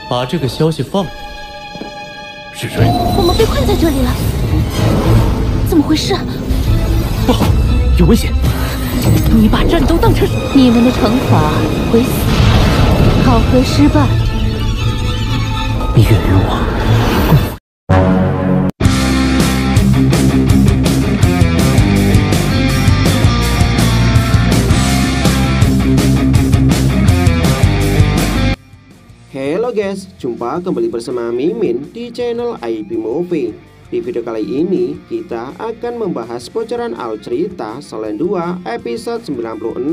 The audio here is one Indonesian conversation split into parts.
把这个消息放出去。是谁？我们被困在这里了，怎么回事？不好，有危险！你把战斗当成……你们的惩罚为死，考核失败。你愿与我共赴。 Halo guys, jumpa kembali bersama Mimin di channel IP Movie. Di video kali ini kita akan membahas bocoran alur cerita Selain 2 episode 96.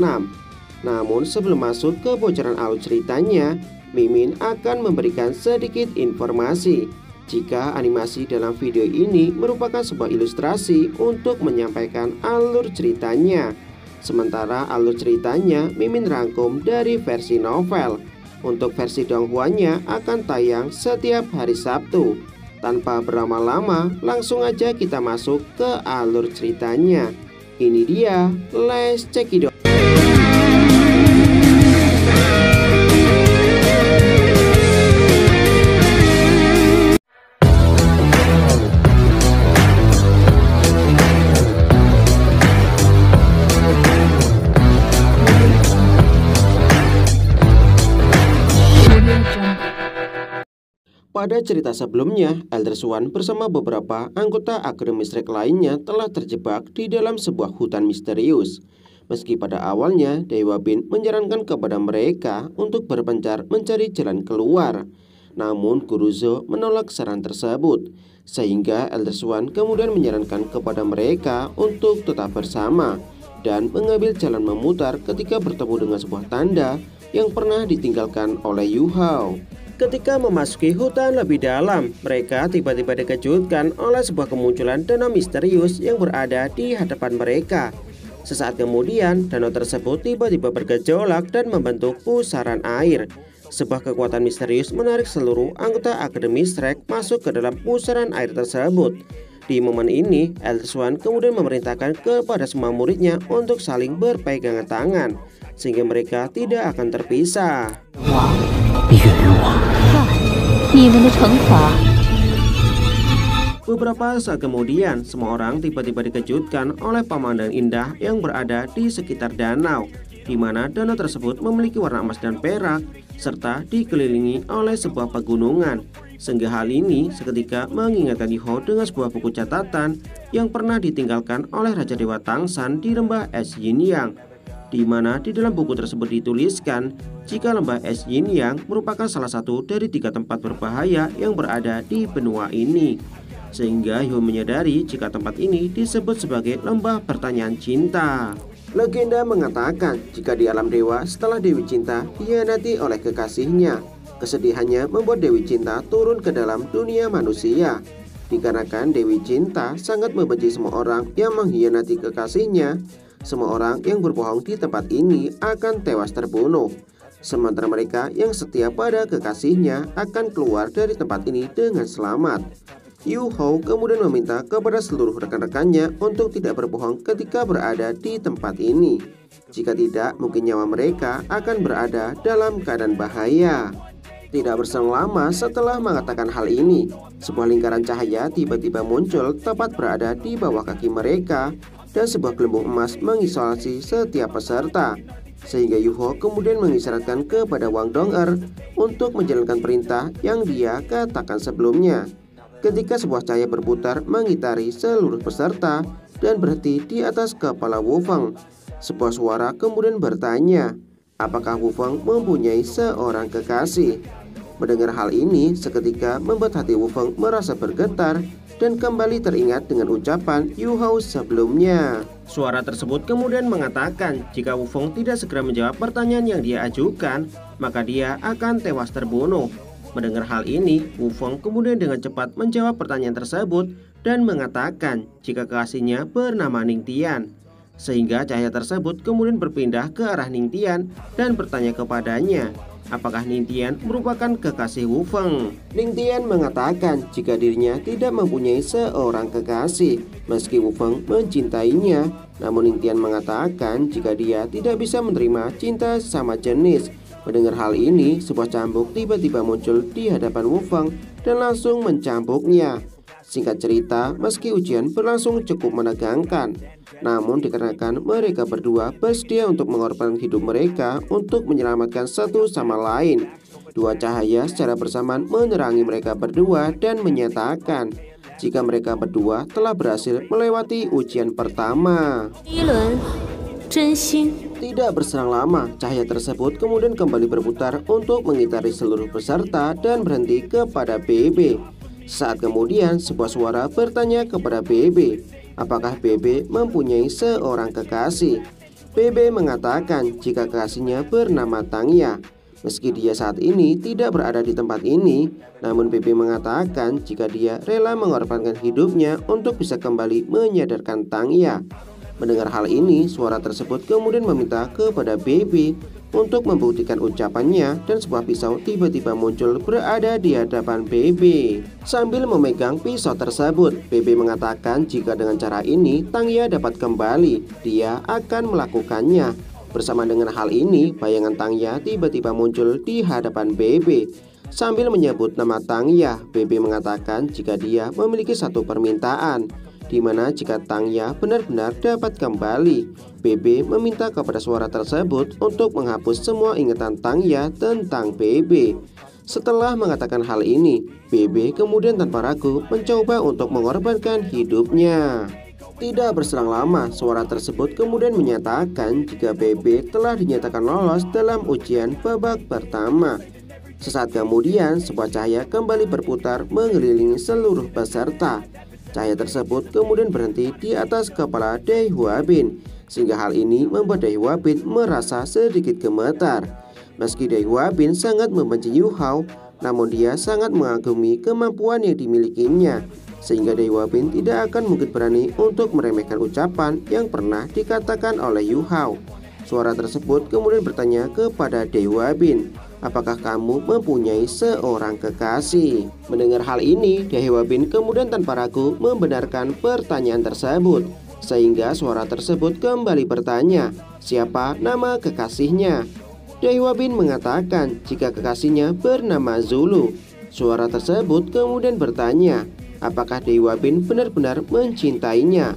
Namun sebelum masuk ke bocoran alur ceritanya, Mimin akan memberikan sedikit informasi. Jika animasi dalam video ini merupakan sebuah ilustrasi untuk menyampaikan alur ceritanya, sementara alur ceritanya Mimin rangkum dari versi novel. Untuk versi Donghuanya akan tayang setiap hari Sabtu. Tanpa berlama-lama, langsung aja kita masuk ke alur ceritanya. Ini dia, let's check it out. Pada cerita sebelumnya, Elder Swan bersama beberapa anggota Akademi Shrek lainnya telah terjebak di dalam sebuah hutan misterius. Meski pada awalnya Dewa Bin menyarankan kepada mereka untuk berpencar mencari jalan keluar, namun Guru Zhou menolak saran tersebut, sehingga Elder Swan kemudian menyarankan kepada mereka untuk tetap bersama dan mengambil jalan memutar ketika bertemu dengan sebuah tanda yang pernah ditinggalkan oleh Yu Hao. Ketika memasuki hutan lebih dalam, mereka tiba-tiba dikejutkan oleh sebuah kemunculan danau misterius yang berada di hadapan mereka. Sesaat kemudian, danau tersebut tiba-tiba bergejolak dan membentuk pusaran air. Sebuah kekuatan misterius menarik seluruh anggota Akademi Shrek masuk ke dalam pusaran air tersebut. Di momen ini, Elder Swan kemudian memerintahkan kepada semua muridnya untuk saling berpegangan tangan, sehingga mereka tidak akan terpisah. Beberapa saat kemudian, semua orang tiba-tiba dikejutkan oleh pemandangan indah yang berada di sekitar danau, di mana danau tersebut memiliki warna emas dan perak, serta dikelilingi oleh sebuah pegunungan. Sehingga hal ini seketika mengingatkan Yu Hao dengan sebuah buku catatan yang pernah ditinggalkan oleh Raja Dewa Tangsan di lembah es Yin Yang, di mana di dalam buku tersebut dituliskan jika lembah es Yin Yang merupakan salah satu dari 3 tempat berbahaya yang berada di benua ini. Sehingga Yu Hao menyadari jika tempat ini disebut sebagai lembah pertanyaan cinta. Legenda mengatakan jika di alam dewa setelah Dewi Cinta dikhianati oleh kekasihnya, kesedihannya membuat Dewi Cinta turun ke dalam dunia manusia. Dikarenakan Dewi Cinta sangat membenci semua orang yang mengkhianati kekasihnya, semua orang yang berbohong di tempat ini akan tewas terbunuh. Sementara mereka yang setia pada kekasihnya akan keluar dari tempat ini dengan selamat. Yu Hao kemudian meminta kepada seluruh rekan-rekannya untuk tidak berbohong ketika berada di tempat ini. Jika tidak, mungkin nyawa mereka akan berada dalam keadaan bahaya. Tidak berselang lama setelah mengatakan hal ini, sebuah lingkaran cahaya tiba-tiba muncul tepat berada di bawah kaki mereka, dan sebuah gelembung emas mengisolasi setiap peserta. Sehingga Yu Hao kemudian mengisyaratkan kepada Wang Dong'er untuk menjalankan perintah yang dia katakan sebelumnya. Ketika sebuah cahaya berputar mengitari seluruh peserta dan berhenti di atas kepala Wu Feng, sebuah suara kemudian bertanya, apakah Wu Feng mempunyai seorang kekasih? Mendengar hal ini seketika membuat hati Wu Feng merasa bergetar dan kembali teringat dengan ucapan Yu Hao sebelumnya. Suara tersebut kemudian mengatakan jika Wu Feng tidak segera menjawab pertanyaan yang dia ajukan, maka dia akan tewas terbunuh. Mendengar hal ini, Wu Feng kemudian dengan cepat menjawab pertanyaan tersebut dan mengatakan jika kekasihnya bernama Ning Tian. Sehingga cahaya tersebut kemudian berpindah ke arah Ning Tian dan bertanya kepadanya, apakah Ning Tian merupakan kekasih Wu Feng? Ning Tian mengatakan jika dirinya tidak mempunyai seorang kekasih, meski Wu Feng mencintainya. Namun Ning Tian mengatakan jika dia tidak bisa menerima cinta sama jenis, Mendengar hal ini, sebuah cambuk tiba-tiba muncul di hadapan Wu Feng dan langsung mencambuknya. Singkat cerita, meski ujian berlangsung cukup menegangkan, namun dikarenakan mereka berdua bersedia untuk mengorbankan hidup mereka untuk menyelamatkan satu sama lain, dua cahaya secara bersamaan menyerang mereka berdua dan menyatakan jika mereka berdua telah berhasil melewati ujian pertama. Tidak berselang lama, cahaya tersebut kemudian kembali berputar untuk mengitari seluruh peserta dan berhenti kepada BB. Saat kemudian sebuah suara bertanya kepada BB, apakah BB mempunyai seorang kekasih. BB mengatakan jika kekasihnya bernama Tangya. Meski dia saat ini tidak berada di tempat ini, namun BB mengatakan jika dia rela mengorbankan hidupnya untuk bisa kembali menyadarkan Tangya. Mendengar hal ini, suara tersebut kemudian meminta kepada BB untuk membuktikan ucapannya dan sebuah pisau tiba-tiba muncul berada di hadapan BB. Sambil memegang pisau tersebut, BB mengatakan jika dengan cara ini Tangya dapat kembali, dia akan melakukannya. Bersama dengan hal ini, bayangan Tangya tiba-tiba muncul di hadapan BB. Sambil menyebut nama Tangya, BB mengatakan jika dia memiliki satu permintaan, di mana jika Tangya benar-benar dapat kembali, BB meminta kepada suara tersebut untuk menghapus semua ingatan Tangya tentang BB. Setelah mengatakan hal ini, BB kemudian tanpa ragu mencoba untuk mengorbankan hidupnya. Tidak berselang lama, suara tersebut kemudian menyatakan jika BB telah dinyatakan lolos dalam ujian babak pertama. Sesaat kemudian, sebuah cahaya kembali berputar mengelilingi seluruh peserta. Cahaya tersebut kemudian berhenti di atas kepala Dai Huabin, sehingga hal ini membuat Dai Huabin merasa sedikit gemetar. Meski Dai Huabin sangat membenci Yu Hao, namun dia sangat mengagumi kemampuan yang dimilikinya, sehingga Dai Huabin tidak akan mungkin berani untuk meremehkan ucapan yang pernah dikatakan oleh Yu Hao. Suara tersebut kemudian bertanya kepada Dai Huabin, apakah kamu mempunyai seorang kekasih? Mendengar hal ini, Dai Huabin kemudian tanpa ragu membenarkan pertanyaan tersebut, sehingga suara tersebut kembali bertanya, siapa nama kekasihnya? Dai Huabin mengatakan jika kekasihnya bernama Zulu. Suara tersebut kemudian bertanya, apakah Dai Huabin benar-benar mencintainya?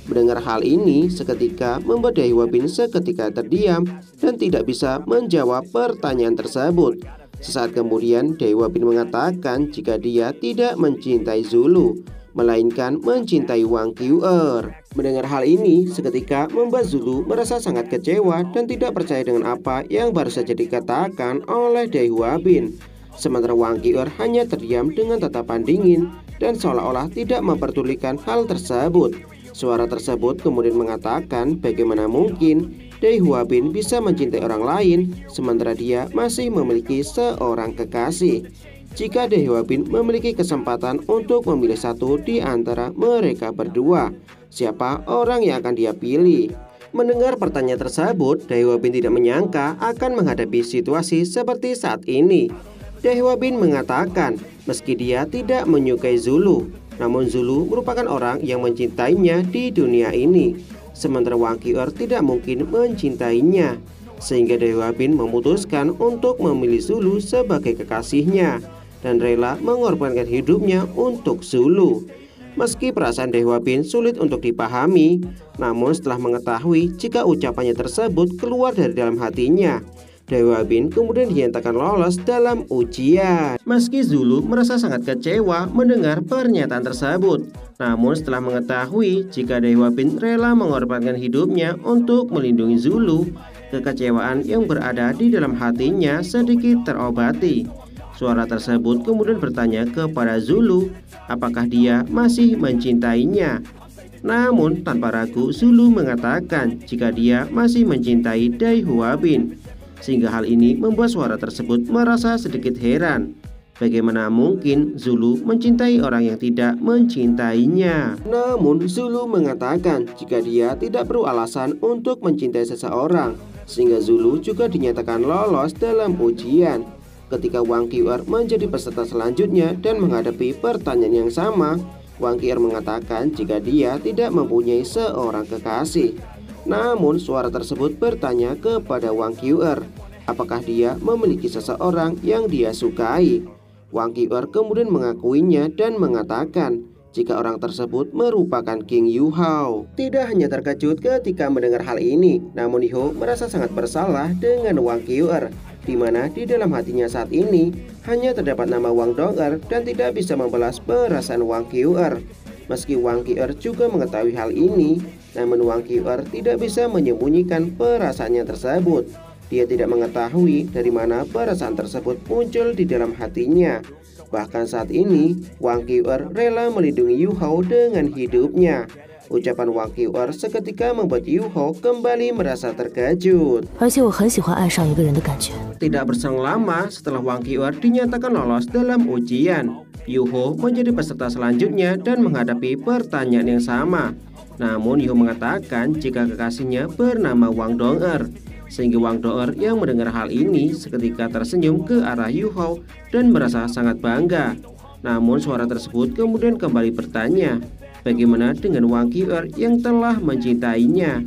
Mendengar hal ini seketika membuat Dai Huabin seketika terdiam dan tidak bisa menjawab pertanyaan tersebut. Sesaat kemudian Dai Huabin mengatakan jika dia tidak mencintai Zulu, melainkan mencintai Wang Qiu'er. Mendengar hal ini seketika membuat Zulu merasa sangat kecewa dan tidak percaya dengan apa yang baru saja dikatakan oleh Dai Huabin. Sementara Wang Qiu'er hanya terdiam dengan tatapan dingin dan seolah-olah tidak memperdulikan hal tersebut. Suara tersebut kemudian mengatakan bagaimana mungkin Dai Huabin bisa mencintai orang lain sementara dia masih memiliki seorang kekasih. Jika Dai Huabin memiliki kesempatan untuk memilih satu di antara mereka berdua, siapa orang yang akan dia pilih? Mendengar pertanyaan tersebut, Dai Huabin tidak menyangka akan menghadapi situasi seperti saat ini. Dai Huabin mengatakan meski dia tidak menyukai Zulu, namun Zulu merupakan orang yang mencintainya di dunia ini. Sementara Wang Qiu'er tidak mungkin mencintainya, sehingga Dai Huabin memutuskan untuk memilih Zulu sebagai kekasihnya dan rela mengorbankan hidupnya untuk Zulu. Meski perasaan Dai Huabin sulit untuk dipahami, namun setelah mengetahui jika ucapannya tersebut keluar dari dalam hatinya, Dai Huabin kemudian dinyatakan lolos dalam ujian. Meski Zulu merasa sangat kecewa mendengar pernyataan tersebut, namun setelah mengetahui jika Dai Huabin rela mengorbankan hidupnya untuk melindungi Zulu, kekecewaan yang berada di dalam hatinya sedikit terobati. Suara tersebut kemudian bertanya kepada Zulu, apakah dia masih mencintainya? Namun tanpa ragu Zulu mengatakan jika dia masih mencintai Dai Huabin, sehingga hal ini membuat suara tersebut merasa sedikit heran. Bagaimana mungkin Zulu mencintai orang yang tidak mencintainya? Namun Zulu mengatakan jika dia tidak perlu alasan untuk mencintai seseorang, sehingga Zulu juga dinyatakan lolos dalam ujian. Ketika Wang Qiu'er menjadi peserta selanjutnya dan menghadapi pertanyaan yang sama, Wang Qiu'er mengatakan jika dia tidak mempunyai seorang kekasih. Namun suara tersebut bertanya kepada Wang Qiu'er, apakah dia memiliki seseorang yang dia sukai. Wang Qiu'er kemudian mengakuinya dan mengatakan jika orang tersebut merupakan King Yu Hao. Tidak hanya terkejut ketika mendengar hal ini, namun Yu Hao merasa sangat bersalah dengan Wang Qiu'er, di mana di dalam hatinya saat ini hanya terdapat nama Wang Dong'er dan tidak bisa membalas perasaan Wang Qiu'er. Meski Wang Qiu'er juga mengetahui hal ini, namun Wang Qiu'er tidak bisa menyembunyikan perasaannya tersebut. Dia tidak mengetahui dari mana perasaan tersebut muncul di dalam hatinya. Bahkan saat ini, Wang Qiu'er rela melindungi Yu Hao dengan hidupnya. Ucapan Wang Qiu'er seketika membuat Yu Hao kembali merasa terkejut. Tidak berselang lama setelah Wang Qiu'er dinyatakan lolos dalam ujian, Yu Hao menjadi peserta selanjutnya dan menghadapi pertanyaan yang sama. Namun Yu Hao mengatakan jika kekasihnya bernama Wang Dong'er, sehingga Wang Dong'er yang mendengar hal ini seketika tersenyum ke arah Yu Hao dan merasa sangat bangga. Namun suara tersebut kemudian kembali bertanya, bagaimana dengan Wang Qiu'er yang telah mencintainya?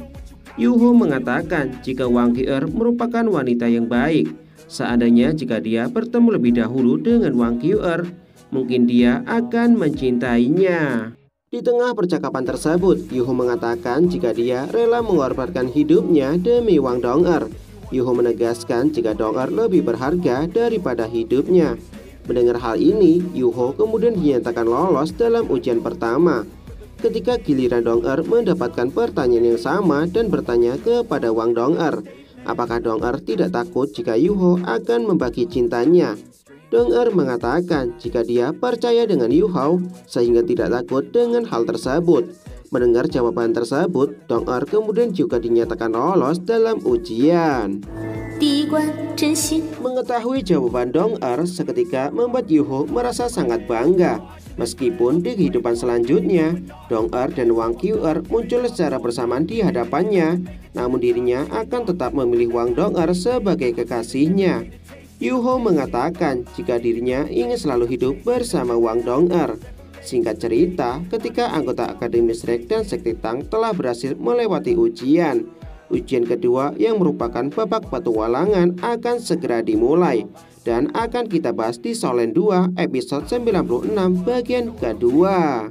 Yu Hao mengatakan jika Wang Qiu'er merupakan wanita yang baik. Seandainya jika dia bertemu lebih dahulu dengan Wang Qiu'er, mungkin dia akan mencintainya. Di tengah percakapan tersebut, Yu Hao mengatakan jika dia rela mengorbankan hidupnya demi Wang Dong'er. Yu Hao menegaskan jika Dong'er lebih berharga daripada hidupnya. Mendengar hal ini, Yu Hao kemudian dinyatakan lolos dalam ujian pertama. Ketika giliran Dong'er mendapatkan pertanyaan yang sama dan bertanya kepada Wang Dong'er, apakah Dong'er tidak takut jika Yu Hao akan membagi cintanya? Dong'er mengatakan jika dia percaya dengan Yu Hao sehingga tidak takut dengan hal tersebut. Mendengar jawaban tersebut, Dong'er kemudian juga dinyatakan lolos dalam ujian. Mengetahui jawaban Dong'er seketika membuat Yu Hao merasa sangat bangga. Meskipun di kehidupan selanjutnya, Dong'er dan Wang Qiu'er muncul secara bersamaan di hadapannya, namun dirinya akan tetap memilih Wang Dong'er sebagai kekasihnya. Yu Hao mengatakan jika dirinya ingin selalu hidup bersama Wang Dong'er. Singkat cerita, ketika anggota Akademi Shrek dan Sekte Tang telah berhasil melewati ujian, ujian kedua yang merupakan babak petualangan akan segera dimulai dan akan kita bahas di Shaolin 2 episode 96 bagian kedua.